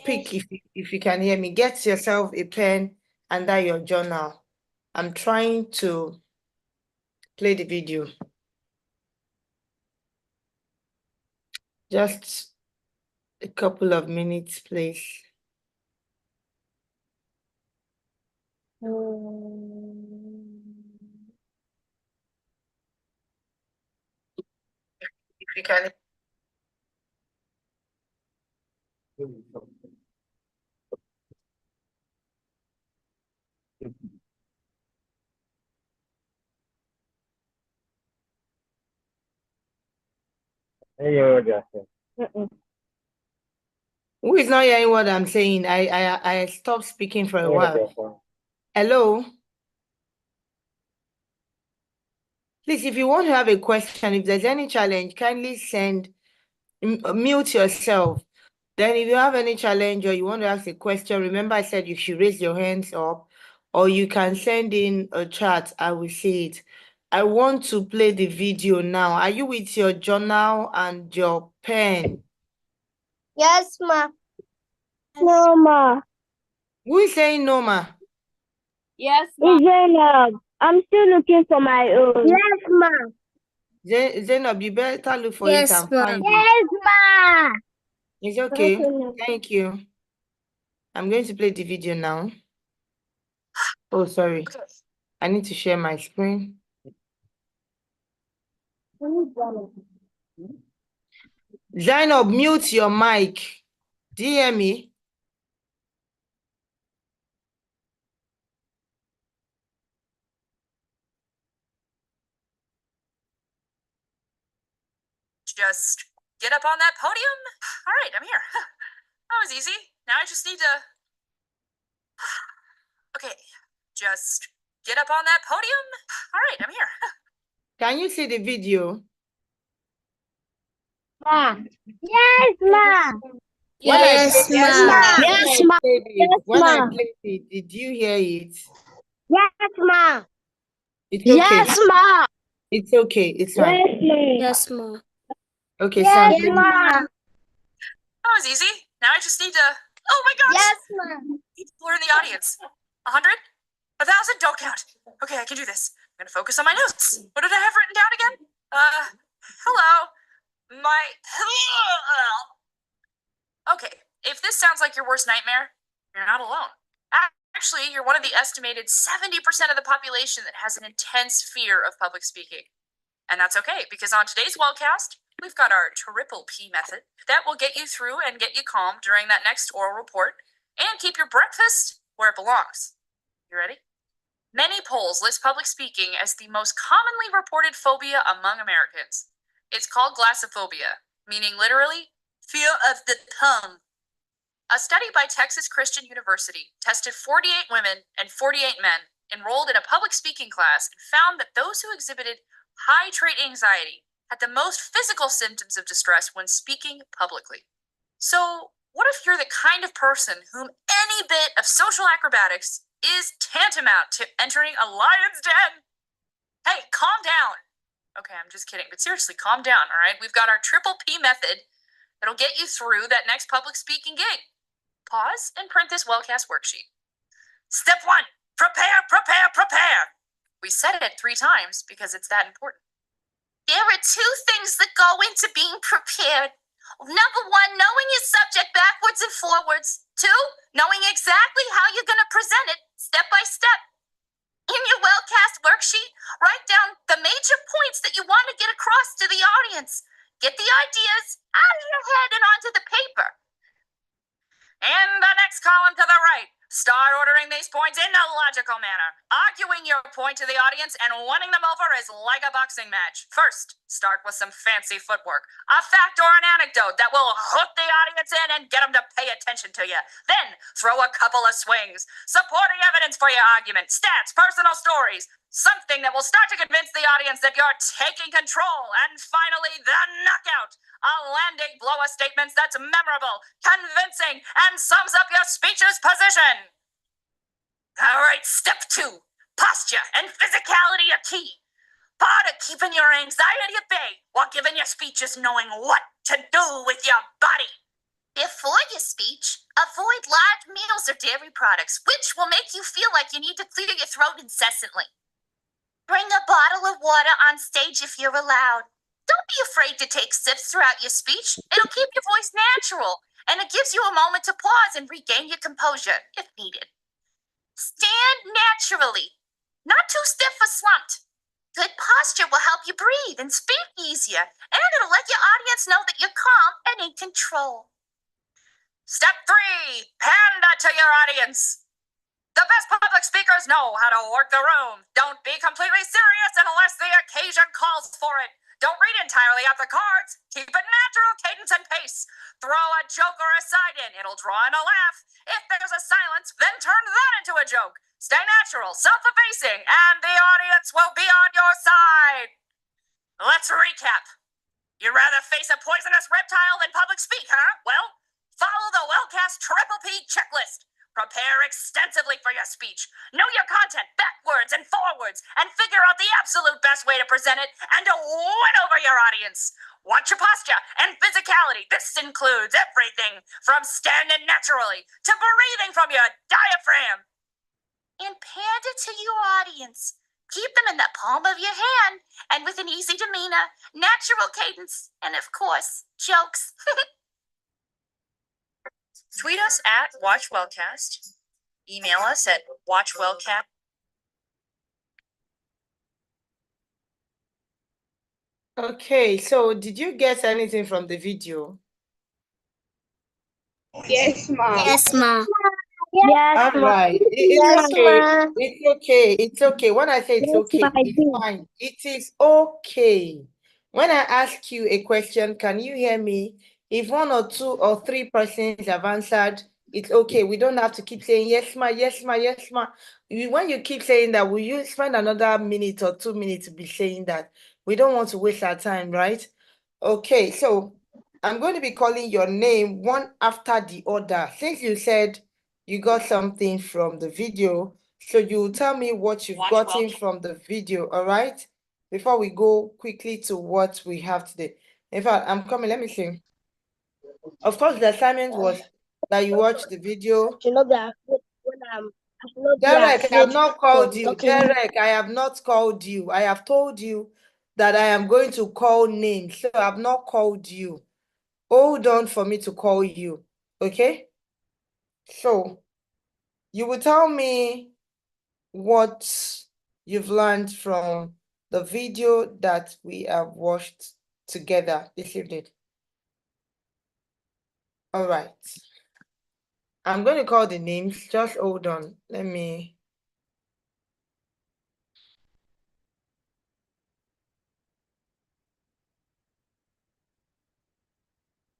speak if you can hear me. Get yourself a pen under your journal. I'm trying to play the video. Just a couple of minutes, please. If you can. Who is not hearing what I'm saying? I stopped speaking for a while. Hello? Please, if you want to have a question, if there's any challenge, kindly mute yourself. Then if you have any challenge or you want to ask a question, remember I said you should raise your hands up or you can send in a chat. I will see it. I want to play the video now. Are you with your journal and your pen? Yes, ma. No, ma. Who is saying no, ma? Yes, ma. Zainab, I'm still looking for my own. Yes, ma. Zainab, you better look for it and find it. Yes, ma. It's okay. Thank you. I'm going to play the video now. Oh, sorry. I need to share my screen. Zainab, mute your mic. Do you hear me? Just get up on that podium. All right, I'm here. That was easy. Now I just need to... Okay, just get up on that podium. All right, I'm here. Can you see the video? Ma. Yes, ma. Yes, ma. Yes, ma. When I played it, did you hear it? Yes, ma. It's okay. Yes, ma. It's okay. It's fine. Yes, ma. Okay, so I'm Yes, ma. That was easy. Now I just need to... Oh my gosh! Yes, ma. People are in the audience. 100? 1,000? Don't count. Okay, I can do this. I'm gonna focus on my notes. What did I have written down again? Hello. Okay, if this sounds like your worst nightmare, you're not alone. Actually, you're one of the estimated 70% of the population that has an intense fear of public speaking. And that's okay, because on today's Wellcast, we've got our triple P method that will get you through and get you calm during that next oral report and keep your breakfast where it belongs. You ready? Many polls list public speaking as the most commonly reported phobia among Americans. It's called glossophobia, meaning literally, fear of the tongue. A study by Texas Christian University tested 48 women and 48 men enrolled in a public speaking class and found that those who exhibited high trait anxiety had the most physical symptoms of distress when speaking publicly. So, what if you're the kind of person whom any bit of social acrobatics is tantamount to entering a lion's den? Hey, calm down. Okay, I'm just kidding, but seriously, calm down, all right? We've got our triple P method that'll get you through that next public speaking gig. Pause and print this Wellcast worksheet. Step 1, prepare, prepare, prepare. We said it 3 times because it's that important. There are 2 things that go into being prepared. Number 1, knowing your subject backwards and forwards. 2, knowing exactly how you're going to present it step by step. In your Wellcast worksheet, write down the major points that you want to get across to the audience. Get the ideas out of your head and onto the paper. In the next column to the right, start ordering these points in a logical manner. Arguing your point to the audience and winning them over is like a boxing match. First, start with some fancy footwork, a fact or an anecdote that will hook the audience in and get them to pay attention to you. Then, throw a couple of swings, supporting evidence for your argument, stats, personal stories, something that will start to convince the audience that you're taking control. And finally, the knockout. A landing blow of statements that's memorable, convincing, and sums up your speech's position. All right, step 2. Posture and physicality are key. Part of keeping your anxiety at bay while giving your speech is knowing what to do with your body. Before your speech, avoid large meals or dairy products, which will make you feel like you need to clear your throat incessantly. Bring a bottle of water on stage if you're allowed. Don't be afraid to take sips throughout your speech. It'll keep your voice natural, and it gives you a moment to pause and regain your composure if needed. Stand naturally, not too stiff or slumped. Good posture will help you breathe and speak easier, and it'll let your audience know that you're calm and in control. Step 3, panda to your audience. The best public speakers know how to work the room. Don't be completely serious unless the occasion calls for it. Don't read entirely off the cards. Keep a natural cadence and pace. Throw a joke or a side in. It'll draw in a laugh. If there's a silence, then turn that into a joke. Stay natural, self-effacing, and the audience will be on your side. Let's recap. You'd rather face a poisonous reptile than public speak, huh? Well, follow the well-cast Triple P checklist. Prepare extensively for your speech. Know your content backwards and forwards, and figure out the absolute best way to present it and to win over your audience. Watch your posture and physicality. This includes everything from standing naturally to breathing from your diaphragm. And pander to your audience. Keep them in the palm of your hand, and with an easy demeanor, natural cadence, and of course, jokes. Tweet us at WatchWellcast. Email us at WatchWellcast. Okay, so did you get anything from the video? Yes, ma. Yes, ma. Yes, All ma. right. Yes, It's okay. ma. It's okay. It's okay. When I say it's Yes, okay, ma, I it's do. fine. It is okay. When I ask you a question, can you hear me? If 1 or 2 or 3 persons have answered, it's okay. We don't have to keep saying yes, ma, yes, ma, yes, ma. When you keep saying that, will you spend another minute or 2 minutes to be saying that? We don't want to waste our time, right? Okay, so I'm going to be calling your name one after the other. Since you said you got something from the video, so you tell me what you've gotten from the video, all right? Before we go quickly to what we have today. In fact, I'm coming, let me see. Of course, the assignment was that you watch the video. You know that when I should not be Derek, I have afraid not called from you. talking. Derek, I have not called you. I have told you that I am going to call names, so I have not called you. Hold on for me to call you, okay? So, you will tell me what you've learned from the video that we have watched together this evening. All right. I'm going to call the names. Just hold on. Let me...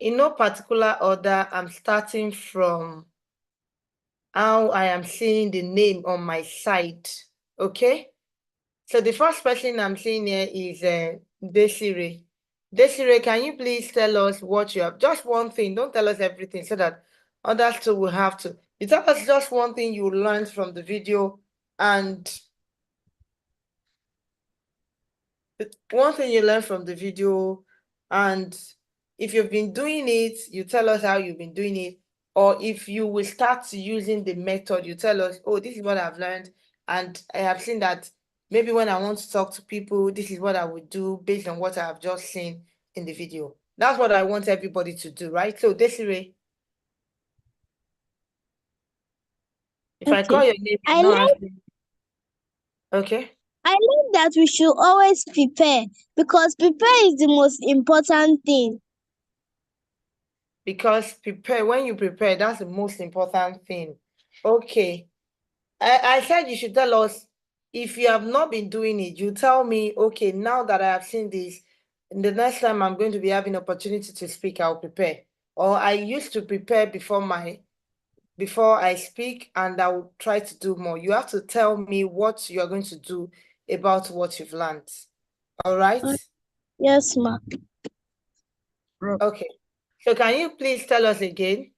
In no particular order, I'm starting from how I am seeing the name on my side, okay? So the first person I'm seeing here is Desiree. Desiree, can you please tell us what you have? Just one thing, don't tell us everything so that others too will have to. You tell us just one thing you learned from the video and one thing you learned from the video, and if you've been doing it, you tell us how you've been doing it, or if you will start using the method, you tell us, oh, this is what I've learned, and I have seen that maybe when I want to talk to people, this is what I would do based on what I've just seen in the video. That's what I want everybody to do, right? So Desiree, if I call your name, I you're not learned answering. Okay. I learned that we should always prepare because prepare is the most important thing. Because when you prepare, that's the most important thing. Okay. I said you should tell us if you have not been doing it. You tell me, okay, now that I have seen this, the next time I'm going to be having opportunity to speak, I'll prepare. Or I used to prepare before I speak, and I will try to do more. You have to tell me what you are going to do about what you've learned. All right? Yes, ma. Okay. So can you please tell us again?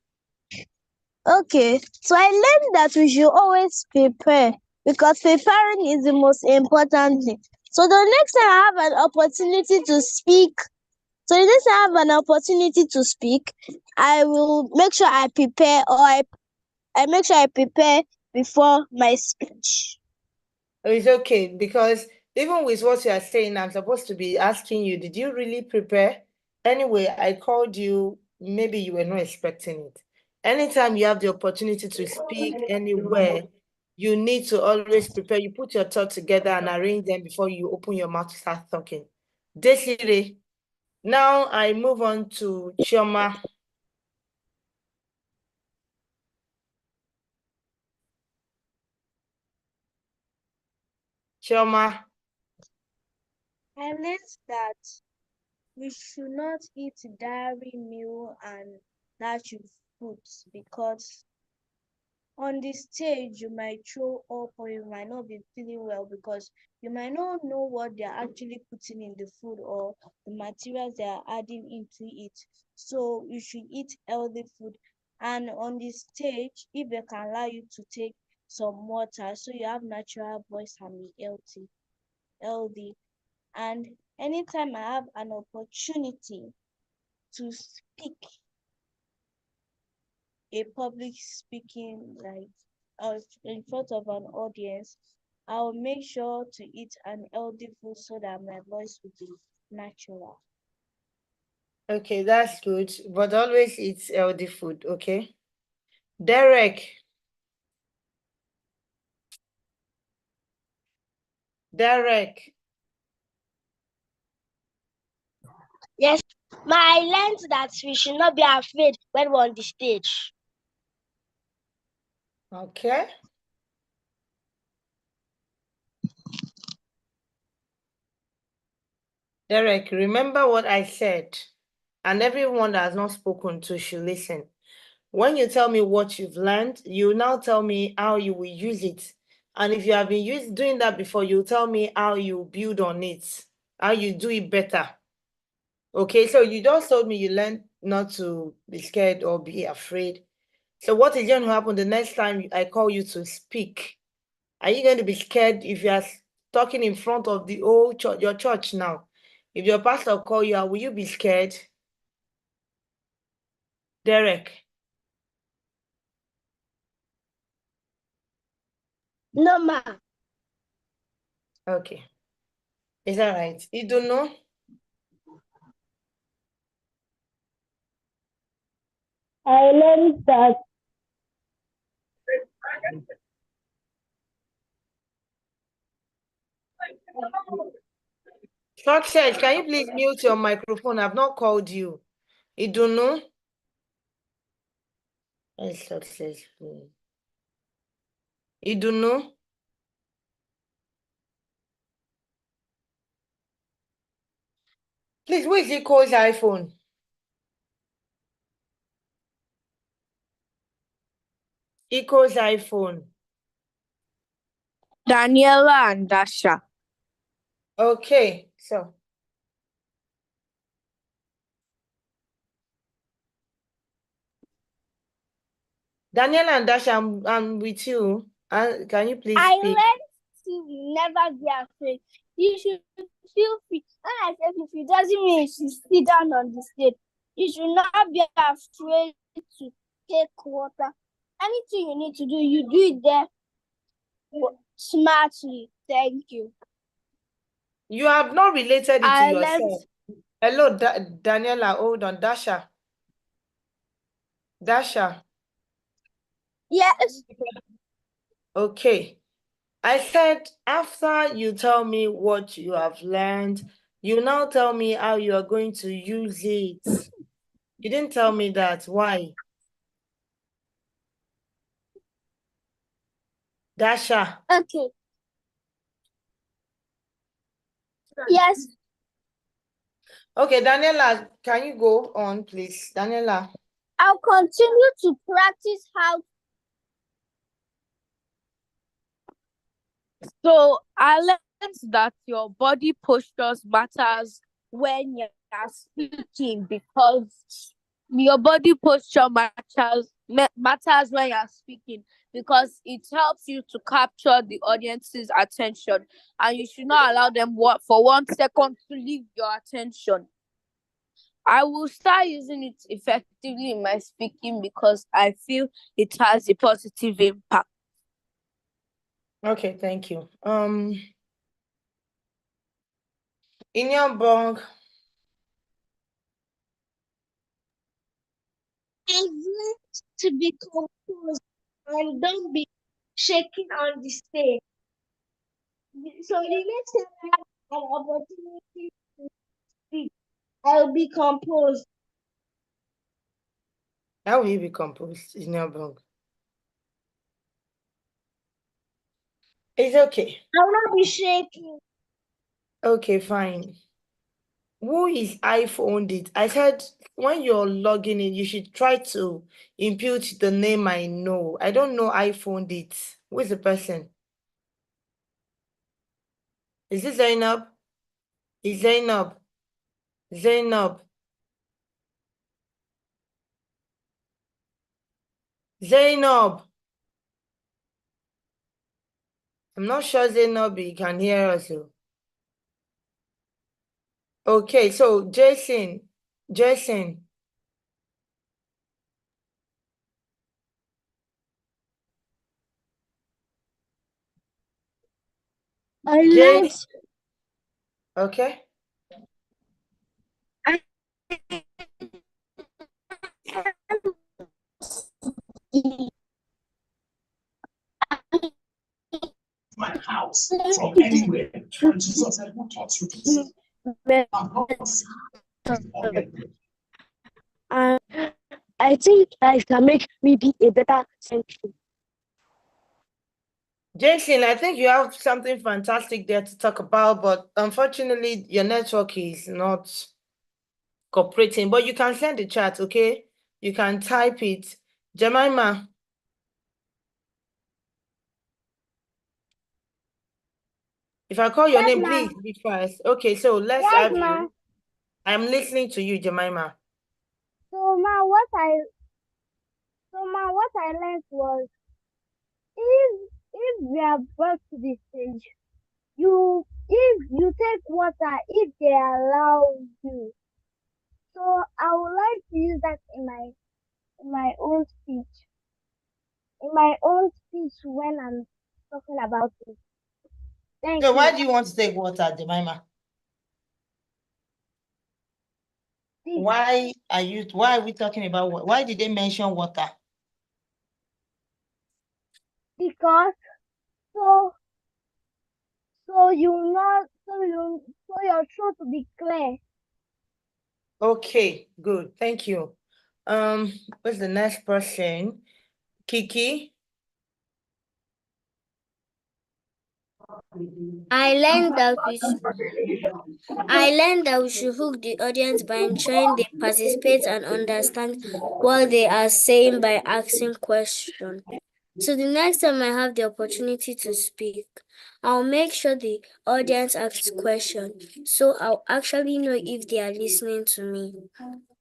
Okay, so I learned that we should always prepare because preparing is the most important thing. So the next time I have an opportunity to speak, So in case I have an opportunity to speak, I will make sure I prepare, or I make sure I prepare before my speech. It's okay, because even with what you are saying, I'm supposed to be asking you, did you really prepare? Anyway, I called you, maybe you were not expecting it. Anytime you have the opportunity to speak anywhere, you need to always prepare. You put your thoughts together and arrange them before you open your mouth to start talking. Desiree, now I move on to Chioma. Chioma. I learned that we should not eat dairy meal and natural foods, because on the stage you might throw up, or you might not be feeling well, because you might not know what they're actually putting in the food or the materials they are adding into it. So you should eat healthy food. And on the stage, if they can allow you to take some water so you have natural voice and be healthy. And anytime I have an opportunity to speak a public speaking, like in front of an audience, I will make sure to eat an healthy food so that my voice will be natural. Okay, that's good. But always eat healthy food, okay? Derek. Derek. Yes, but I learned that we should not be afraid when we're on the stage. Okay. Derek, remember what I said, and everyone that has not spoken to should listen. When you tell me what you've learned, you now tell me how you will use it. And if you have been doing that before, you tell me how you build on it, how you do it better. Okay, so you just told me you learned not to be scared or be afraid. So what is going to happen the next time I call you to speak? Are you going to be scared if you are talking in front of the whole church, your church now? If your pastor call you out, will you be scared? Derek. No, ma. Okay. Is that right? You don't know? I learned that. Success, can you please mute your microphone? I've not called you. You don't know? Yes, successful. You don't know? Please, who is Iko's iPhone? Iko's iPhone. Daniela and Dasha. Okay, so. Daniela and Dasha, I'm with you. Can you please I speak? learned to never be afraid. You should feel free. When I say feel free, doesn't mean you should sit down on the stage. You should not be afraid to take water. Anything you need to do, you do it there smartly. Thank you. You have not related it to I yourself. learned. Hello, Daniela, hold on. Dasha. Dasha. Yes. Okay. I said, after you tell me what you have learned, you now tell me how you are going to use it. You didn't tell me that. Why? Dasha. Okay. Yes. Okay, Daniela, can you go on, please? Daniela. I'll continue to practice how. So I learned that your body postures matters when you're speaking, because your body posture matters when you're speaking, because it helps you to capture the audience's attention, and you should not allow them for 1 second to leave your attention. I will start using it effectively in my speaking because I feel it has a positive impact. Okay, thank you. In your bong, I've learned to be composed and don't be shaking on the stage. So the next time I have an opportunity to speak, I'll be composed. how will you be composed in your bong? It's okay. I'll not be shaking. Okay, fine. Who is iPhoned it? I said when you're logging in, you should try to impute the name I know. I don't know iPhoned it. Who is the person? Is this Zainab? Is Zainab? Zainab? Zainab? I'm not sure Zainab you can hear us. Okay, so Jason. I learned. Jason. Okay. I my house from anywhere. And Jesus said, who taught you to sin? I think I can make me be a better century. Jason, I think you have something fantastic there to talk about, but unfortunately, your network is not cooperating. But you can send the chat, okay? You can type it. Jemima. If I call your Yes, name, ma. please be fast. Okay, so let's Yes, have ma. you. I'm listening to you, Jemima. So ma, what I learned was if we are brought to the stage, if you take water if they allow you. So I would like to use that in my own speech. In my own speech when I'm talking about it. Thank So why you. do you want to take water, Jemima? Why are we talking about what? Why did they mention water? Because so your throat to be clear. Okay, good. Thank you. What's the next person? Kiki? I learned that we should hook the audience by ensuring they participate and understand what they are saying by asking questions. So the next time I have the opportunity to speak, I'll make sure the audience asks questions, so I'll actually know if they are listening to me.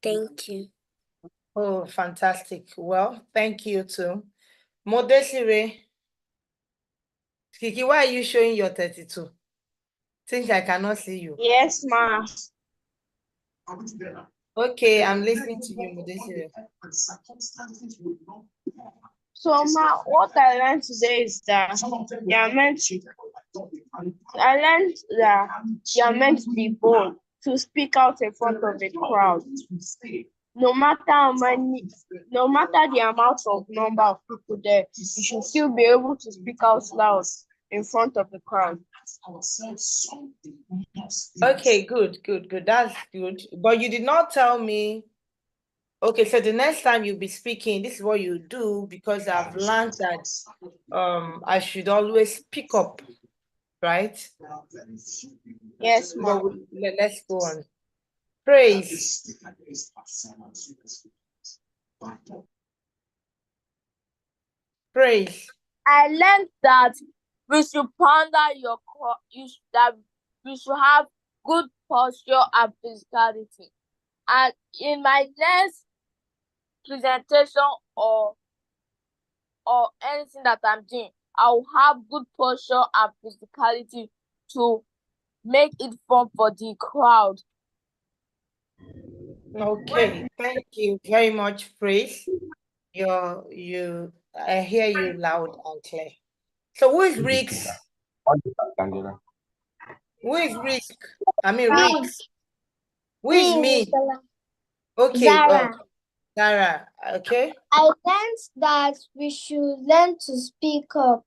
Thank you. Oh, fantastic. Well, thank you too. Modesire. Kiki, why are you showing your 32? Since I cannot see you. Yes, ma. Okay, I'm listening to you, Modesire. So ma, what I learned today is that I learned that you are meant to be bold, to speak out in front of a crowd. No matter the amount of number of people there, you should still be able to speak out loud in front of the crowd. Okay, good. That's good. But you did not tell me. Okay, so the next time you'll be speaking, this is what you do, because I've learned that I should always pick up, right? Yes, But ma'am. let's go on. Praise. Praise. I learned that we should ponder that we should have good posture and physicality. And in my next presentation or anything that I'm doing, I'll have good posture and physicality to make it fun for the crowd. Okay, thank you very much, Praise. I hear you loud and clear. So who is Rix? Who is Risk? I mean Rix. Who is me? Okay, Zara. Sarah. Okay. I learned that we should learn to speak up,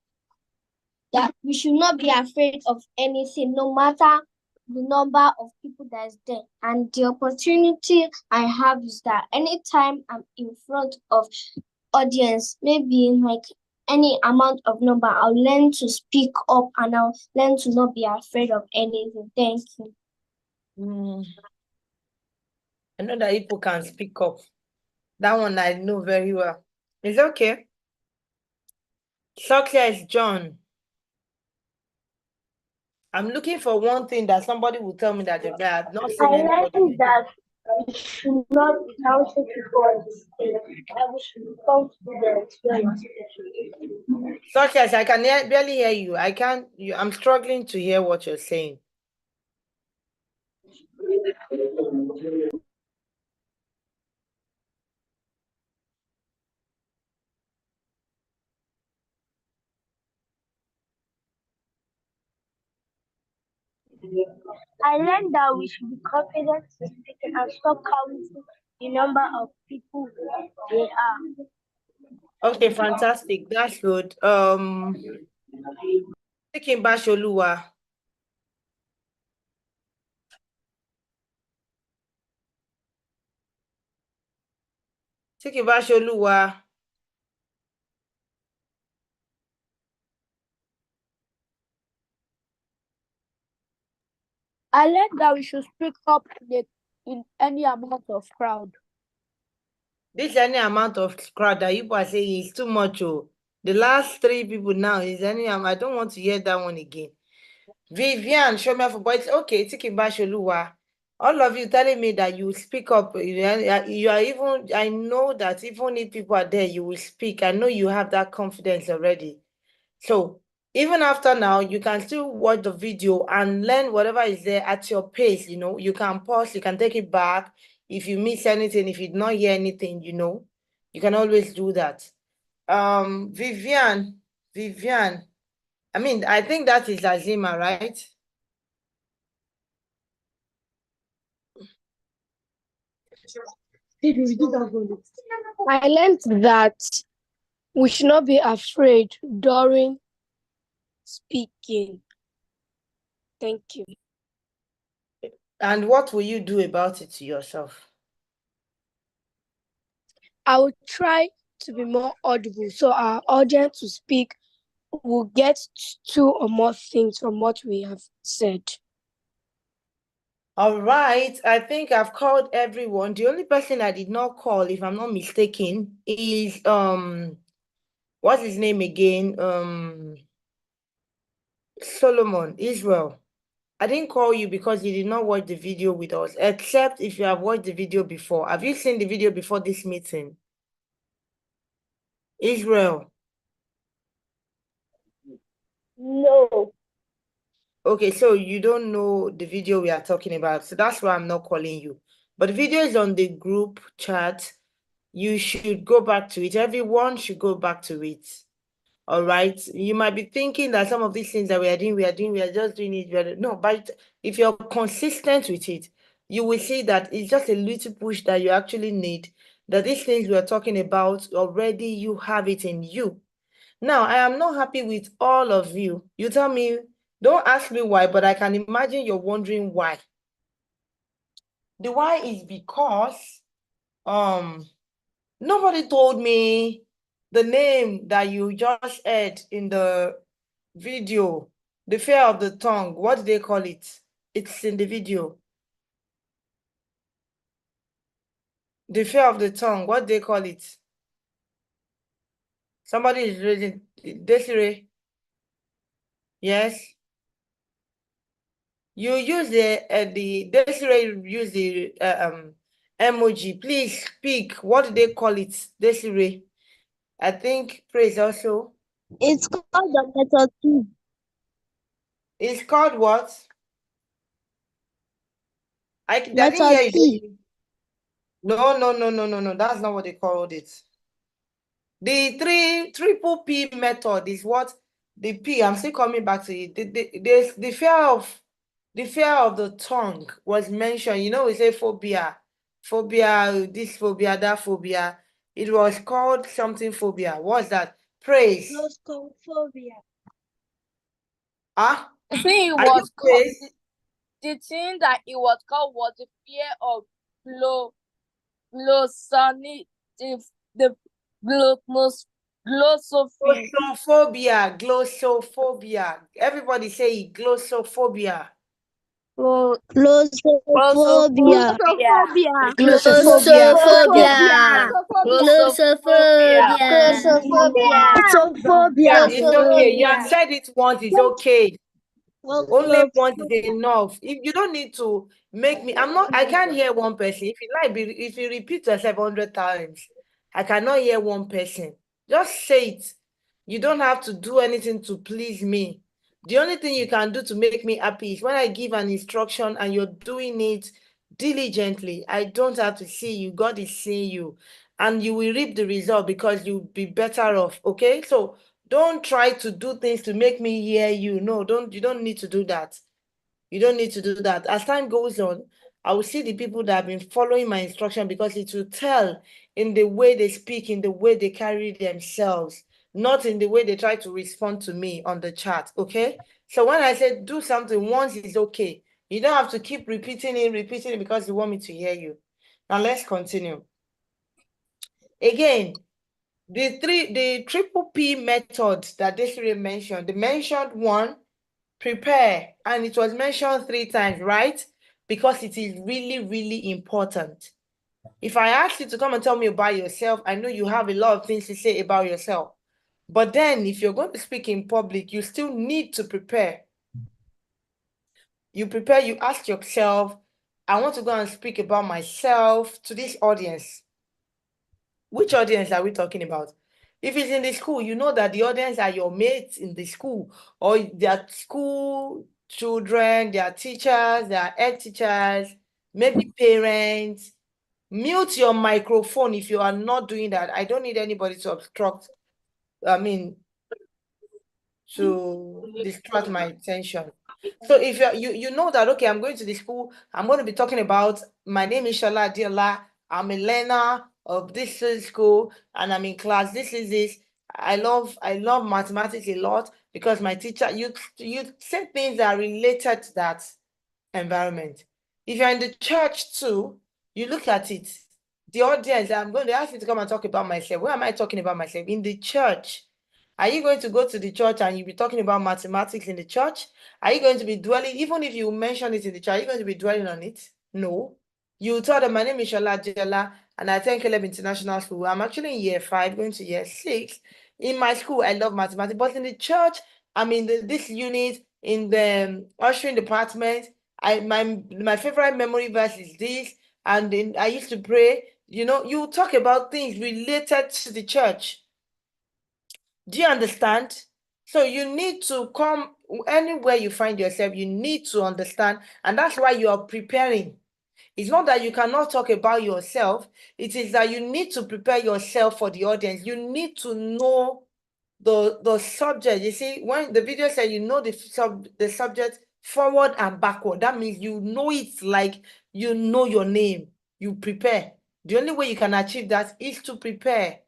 that we should not be afraid of anything, no matter the number of people that is there. And the opportunity I have is that anytime I'm in front of audience, maybe like any amount of number, I'll learn to speak up and I'll learn to not be afraid of anything. Thank you. I know that people can speak up. That one I know very well. It's okay. Success, John. I'm looking for one thing that somebody will tell me that they have not seen I anybody. learned that we should not be counted before the state, and we should be confident when Success, I can barely hear you. I'm struggling to hear what you're saying. I learned that we should be confident in speaking and stop counting the number of people there are. Okay, fantastic. That's good. Taking Basholuwa. Taking Basholuwa. I learned that we should speak up in any amount of crowd. This any amount of crowd that you are saying is too much. Oh. The last 3 people now is any I don't want to hear that one again. Vivian, show me for boys. Okay, Tiki Basholuwa. All of you telling me that you speak up. You are even, I know that even if people are there, you will speak. I know you have that confidence already. So even after now, you can still watch the video and learn whatever is there at your pace. You can pause, you can take it back. If you miss anything, if you did not hear anything, you can always do that. Vivian, I think that is Azima, right? I learned that we should not be afraid during speaking. Thank you. And what will you do about it to yourself? I will try to be more audible so our audience to speak will get 2 or more things from what we have said. All right, I think I've called everyone. The only person I did not call, if I'm not mistaken, is what's his name again? Solomon, Israel. I didn't call you because you did not watch the video with us, except if you have watched the video before. Have you seen the video before this meeting? Israel. No. Okay, so you don't know the video we are talking about. So that's why I'm not calling you. But the video is on the group chat. You should go back to it. Everyone should go back to it. All right. You might be thinking that some of these things that we are just doing it. No, but if you're consistent with it, you will see that it's just a little push that you actually need. That these things we are talking about already, you have it in you. Now, I am not happy with all of you. You tell me, don't ask me why, but I can imagine you're wondering why. The why is because nobody told me the name that you just heard in the video, the fear of the tongue. What do they call it? It's in the video. The fear of the tongue. What do they call it? Somebody is raising. Desiree. Yes. You use the Desiree use the emoji. Please speak. What do they call it, Desiree? I think praise also. It's called the method 2. It's called what? I didn't Method hear you. T. No. That's not what they called it. The triple P method is what the P. I'm still coming back to it. The fear of the tongue was mentioned. You know, we say phobia, this phobia, that phobia. It was called something phobia. What's that? Praise. Claustrophobia. Ah, I think it are you was called, praise? the thing that it was called was the fear of glossonic, the glossophy. Glossophobia. Everybody say it, glossophobia. Glossophobia. Glossophobia. Glossophobia. Glossophobia. Glossophobia. Yeah, Claustrophobia. it's okay. You Glossophobia. have said it once, it's okay. Only once is Claustrophobia. enough. If you don't need to make me, I can't hear one person. If you repeat yourself 100 times, I cannot hear one person. Just say it. You don't have to do anything to please me. The only thing you can do to make me happy is when I give an instruction and you're doing it diligently. I don't have to see you. God is seeing you. And you will reap the result because you'll be better off. Okay? So don't try to do things to make me hear you. No, you don't need to do that. You don't need to do that. As time goes on, I will see the people that have been following my instruction because it will tell in the way they speak, in the way they carry themselves, not in the way they try to respond to me on the chat. Okay? So when I say do something once is okay. You don't have to keep repeating it because you want me to hear you. Now let's continue. Again, the triple P method that Desiree mentioned, they mentioned one, prepare, and it was mentioned 3 times, right? Because it is really, really important. If I ask you to come and tell me about yourself, I know you have a lot of things to say about yourself. But then if you're going to speak in public, you still need to prepare. You prepare, you ask yourself, I want to go and speak about myself to this audience. Which audience are we talking about? If it's in the school, you know that the audience are your mates in the school, or their school children, their teachers, their head teachers, maybe parents. Mute your microphone if you are not doing that. I don't need anybody to obstruct, to distract my attention. So if you know that, okay, I'm going to the school, I'm going to be talking about, my name is Sola Adeola, I'm a learner of this school, and I'm in class. This is this. I love mathematics a lot because my teacher, you say things that are related to that environment. If you're in the church too, you look at it. The audience, I'm going to ask you to come and talk about myself. Where am I talking about myself? In the church. Are you going to go to the church and you'll be talking about mathematics in the church? Are you going to be dwelling, even if you mention it in the church, are you going to be dwelling on it? No. You tell them, my name is Sola Adeola, and I attend Caleb International School. I'm actually in year 5, going to year 6. In my school, I love mathematics, but in the church, I'm in this unit, in the ushering department. My favorite memory verse is this, and then I used to pray. You talk about things related to the church. Do you understand? So you need to come anywhere you find yourself, you need to understand, and that's why you are preparing. It's not that you cannot talk about yourself, it is that you need to prepare yourself for the audience. You need to know the subject. You see, when the video said you know the subject forward and backward, that means you know it like you know your name. You prepare. The only way you can achieve that is to prepare.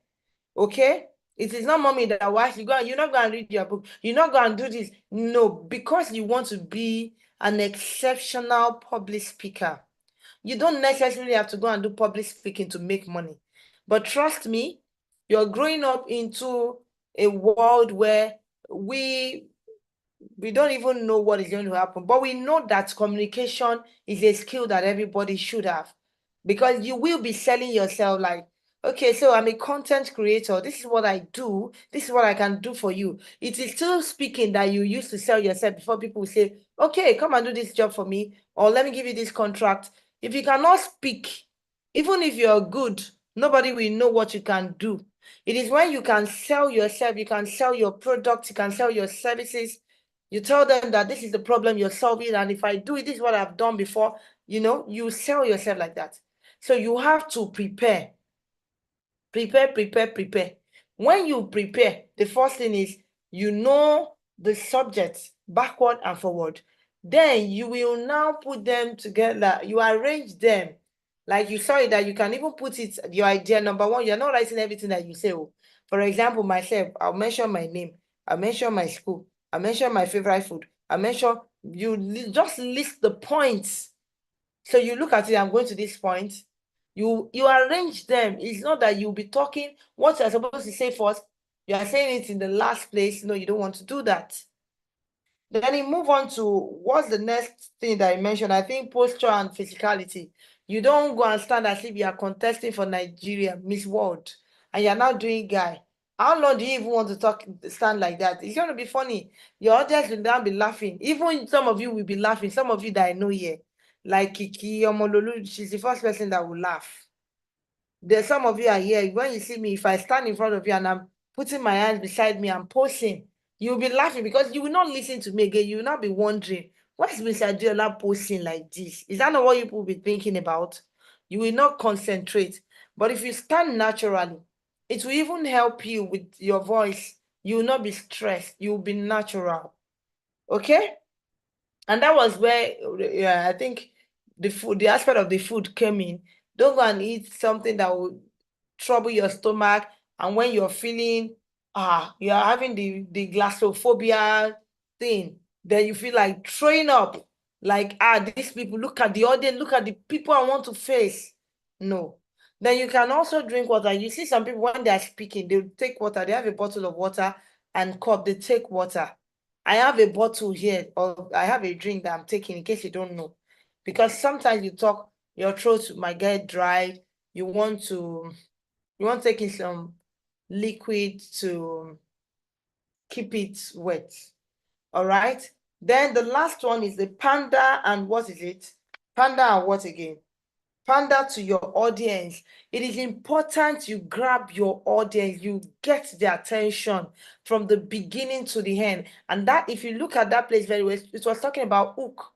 Okay? It is not mommy that why you're not going to read your book. You're not going to do this. No, because you want to be an exceptional public speaker. You don't necessarily have to go and do public speaking to make money. But trust me, you're growing up into a world where we don't even know what is going to happen. But we know that communication is a skill that everybody should have, because you will be selling yourself like, okay, so I'm a content creator. This is what I do. This is what I can do for you. It is still speaking that you used to sell yourself before people say, okay, come and do this job for me, or let me give you this contract. If you cannot speak, even if you're good, nobody will know what you can do. It is when you can sell yourself, you can sell your product, you can sell your services. You tell them that this is the problem you're solving, and if I do it, this is what I've done before. You sell yourself like that. So you have to prepare. Prepare. When you prepare, the first thing is you know the subjects backward and forward. Then you will now put them together. You arrange them. Like you saw it that you can even put it, your idea, number one, you're not writing everything that you say. Oh. For example, myself, I'll mention my name. I'll mention my school. I'll mention my favorite food. I'll mention, just list the points. So you look at it, I'm going to this point. You arrange them. It's not that you'll be talking what you're supposed to say first. You are saying it in the last place. No, you don't want to do that. Then you move on to what's the next thing that I mentioned? I think posture and physicality. You don't go and stand as if you are contesting for Nigeria, Miss World, and you're now doing guy. How long do you even want to stand like that? It's going to be funny. Your audience will now be laughing. Even some of you will be laughing. Some of you that I know here, like Kiki Omololu, she's the first person that will laugh. There's some of you are here. When you see me, if I stand in front of you and I'm putting my hands beside me, I'm posing, you'll be laughing because you will not listen to me again. You will not be wondering, why is Mr. Adeola posing like this? Is that not what you will be thinking about? You will not concentrate. But if you stand naturally, it will even help you with your voice. You will not be stressed. You will be natural. Okay? And that was where I think the aspect of the food came in. Don't go and eat something that will trouble your stomach. And when you're feeling you are having the glossophobia thing, then you feel like throwing up. Like, these people, look at the audience, look at the people I want to face. No. Then you can also drink water. You see some people when they are speaking, they take water, they have a bottle of water and cup, they take water. I have a bottle here, or I have a drink that I'm taking in case you don't know. Because sometimes you talk, your throat might get dry. You want to take in some liquid to keep it wet. All right. Then the last one is the panda, and what is it? Panda and what again? Panda to your audience. It is important you grab your audience, you get their attention from the beginning to the end. And that, if you look at that place very well, it was talking about hook.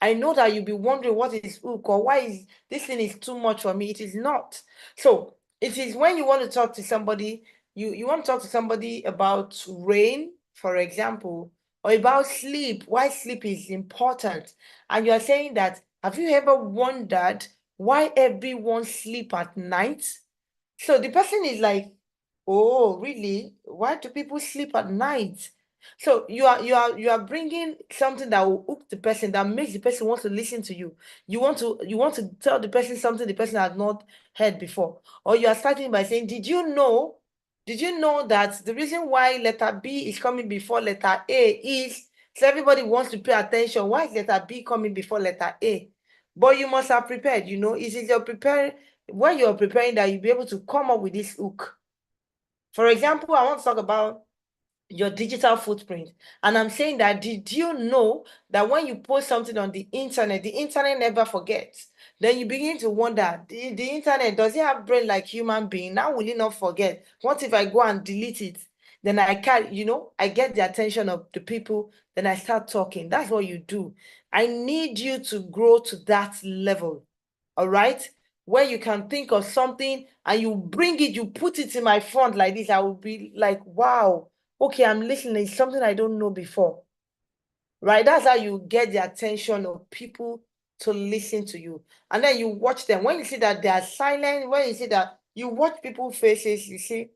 I know that you'll be wondering what is hook, or why is this thing is too much for me. It is not. So it is when you want to talk to somebody, you want to talk to somebody about rain, for example, or about sleep, why sleep is important. And you are saying that, have you ever wondered why everyone sleep at night? So the person is like, oh, really? Why do people sleep at night? So you are bringing something that will hook the person, that makes the person want to listen to you. You want to tell the person something the person has not heard before. Or you are starting by saying, did you know that the reason why letter B is coming before letter A is, so everybody wants to pay attention. Why is letter B coming before letter A? But you must have prepared, it is your preparing, when you're preparing, that you'll be able to come up with this hook. For example, I want to talk about your digital footprint. And I'm saying that, did you know that when you post something on the internet never forgets? Then you begin to wonder, the internet, does it have brain like human being? Now will it not forget? What if I go and delete it? Then I can't, I get the attention of the people, then I start talking. That's what you do. I need you to grow to that level. All right? Where you can think of something and you bring it, you put it in my front like this. I will be like, wow, okay, I'm listening. It's something I don't know before. Right? That's how you get the attention of people to listen to you. And then you watch them. When you see that they are silent, when you see that you watch people's faces, you see,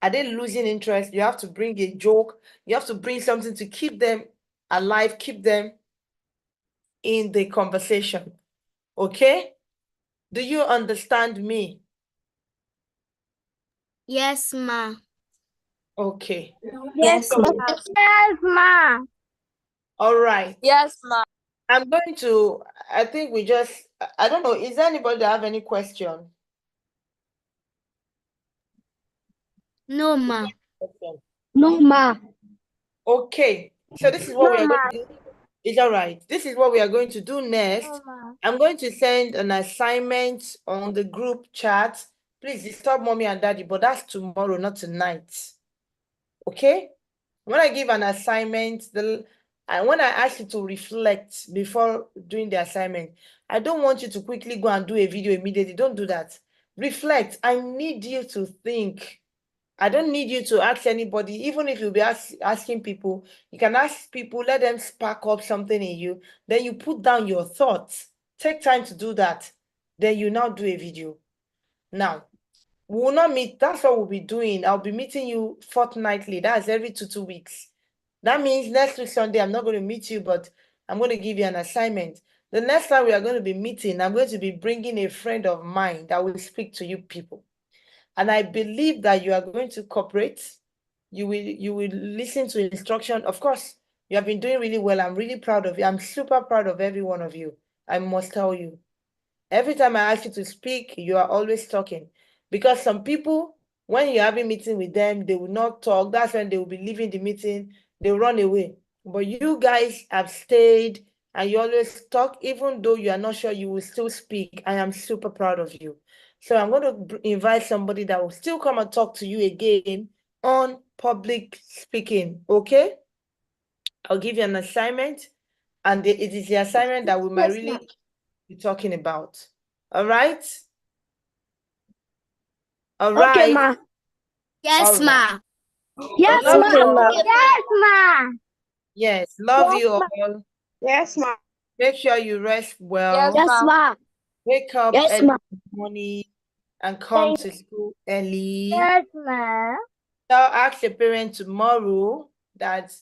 are they losing interest? You have to bring a joke. You have to bring something to keep them alive, keep them in the conversation. Okay? Do you understand me? Yes, ma. Okay. Yes, So, ma. Yes, ma. all right. Yes, ma. I'm going to, I think we just, I don't know, is there anybody that have any question? No, ma. No, ma. Okay. So this is what we No, are going ma. to do. It's all right. This is what we are going to do next. No, ma. I'm going to send an assignment on the group chat. Please disturb mommy and daddy, but that's tomorrow, not tonight. Okay? When I give an assignment, And when I ask you to reflect before doing the assignment, I don't want you to quickly go and do a video immediately. Don't do that. Reflect. I need you to think. I don't need you to ask anybody. Even if you'll be asking people, you can ask people, let them spark up something in you. Then you put down your thoughts. Take time to do that. Then you now do a video. Now, we will not meet. That's what we'll be doing. I'll be meeting you fortnightly. That's every 2 weeks. That means next week Sunday, I'm not going to meet you, but I'm going to give you an assignment. The next time we are going to be meeting, I'm going to be bringing a friend of mine that will speak to you people. And I believe that you are going to cooperate. You will listen to instruction. Of course, you have been doing really well. I'm really proud of you. I'm super proud of every one of you. I must tell you. Every time I ask you to speak, you are always talking. Because some people, when you're having meeting with them, they will not talk. That's when they will be leaving the meeting. They will run away. But you guys have stayed and you always talk, even though you are not sure you will still speak. I am super proud of you. So I'm going to invite somebody that will still come and talk to you again on public speaking. Okay? I'll give you an assignment. And it is the assignment that we might really be talking about. All right? All Okay, right. ma. Yes, All right. ma. Yes, Love ma. you all. Yes, ma. Yes, love Yes, you ma. all. Yes, ma. Make sure you rest well. Yes, ma. Wake up Yes, early ma. in the morning and come to school early. Yes, ma. Tell ask your parents tomorrow that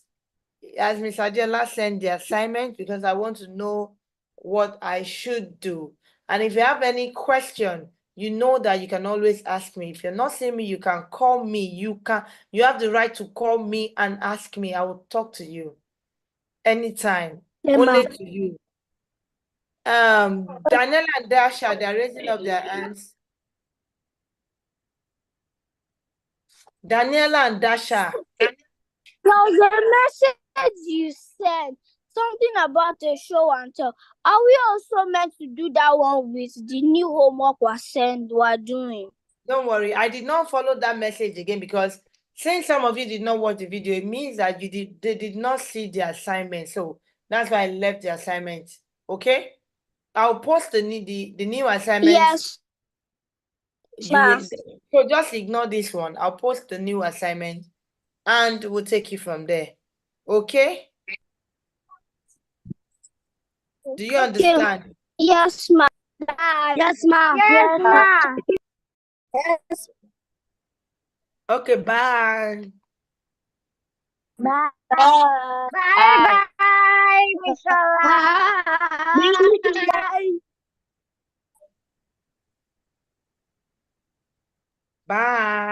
as Miss Adeola sent the assignment because I want to know what I should do. And if you have any question, you know that you can always ask me. If you're not seeing me, you can call me. You have the right to call me and ask me. I will talk to you anytime. Yeah, ma. Only to you. Daniela and Dasha, they're raising up their hands. Daniela and Dasha. There was a message you sent. Something about a show and tell. Are we also meant to do that one with the new homework we're doing? Don't worry, I did not follow that message again because since some of you did not watch the video, it means that they did not see the assignment. So that's why I left the assignment. Okay? I'll post the new assignment. Yes, You ma. will so just ignore this one. I'll post the new assignment and we'll take you from there. Okay? Do you understand? Yes, ma. Yes, ma. Yes, ma. Yes. Okay, bye. Bye. Bye. Bye. Bye. Bye. Bye.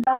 Bye.